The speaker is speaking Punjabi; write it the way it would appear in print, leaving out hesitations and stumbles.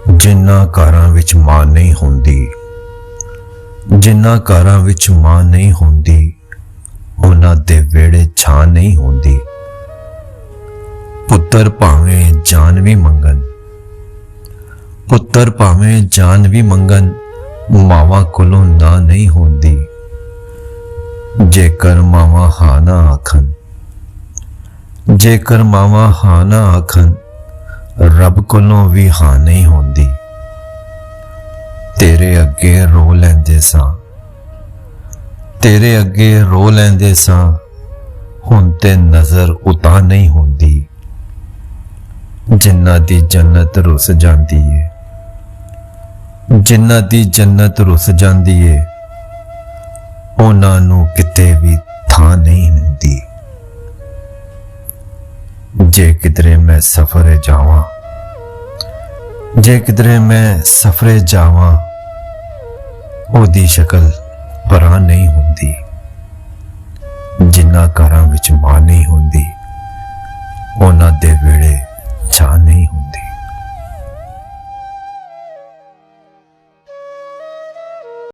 ਜਿਨ੍ਹਾਂ ਘਰਾਂ ਵਿੱਚ ਮਾਂ ਨਹੀਂ ਹੁੰਦੀ, ਜਿਨ੍ਹਾਂ ਘਰਾਂ ਵਿੱਚ ਮਾਂ ਨਹੀਂ ਹੁੰਦੀ, ਉਹਨਾਂ ਦੇ ਵਿਹੜੇ ਛਾਂ ਨਹੀਂ ਹੁੰਦੀ। ਪੁੱਤਰ ਭਾਵੇਂ ਜਾਨ ਵੀ ਮੰਗਣ, ਪੁੱਤਰ ਭਾਵੇਂ ਜਾਨ ਵੀ ਮੰਗਣ, ਮਾਵਾਂ ਕੋਲੋਂ ਨਾ ਨਹੀਂ ਹੁੰਦੀ। ਜੇਕਰ ਮਾਵਾਂ ਹਾਂ ਨਾ ਆਖਣ, ਜੇਕਰ ਮਾਵਾਂ ਹਾਂ ਨਾ ਆਖਣ, ਰੱਬ ਕੋਲੋਂ ਵੀ ਹਾਂ ਨਹੀਂ ਹੁੰਦੀ। ਤੇਰੇ ਅੱਗੇ ਰੋ ਲੈਂਦੇ ਸਾਂ, ਤੇਰੇ ਅੱਗੇ ਰੋ ਲੈਂਦੇ ਸਾਂ, ਹੁਣ ਤੇ ਨਜ਼ਰ ਉਤਾਂ ਨਹੀਂ ਹੁੰਦੀ। ਜਿਨ੍ਹਾਂ ਦੀ ਜੰਨਤ ਰੁੱਸ ਜਾਂਦੀ ਏ, ਜਿਨ੍ਹਾਂ ਦੀ ਜੰਨਤ ਰੁੱਸ ਜਾਂਦੀ ਏ, ਉਹਨਾਂ ਨੂੰ ਕਿਤੇ ਵੀ ਥਾਂ ਨਹੀਂ ਹੁੰਦੀ। ਜੇ ਕਿਧਰੇ ਮੈਂ ਸਫ਼ਰੇ ਜਾਵਾਂ, ਜੇ ਕਿਧਰੇ ਮੈਂ ਸਫ਼ਰੇ ਜਾਵਾਂ, ਉਹਦੀ ਸ਼ਕਲ ਪਰਾਂ ਨਹੀਂ ਹੁੰਦੀ। ਜਿਨ੍ਹਾਂ ਘਰਾਂ ਵਿੱਚ ਮਾਂ ਨਹੀਂ ਹੁੰਦੀ, ਉਹਨਾਂ ਦੇ ਵਿਹੜੇ ਛਾਂ ਨਹੀਂ ਹੁੰਦੀ।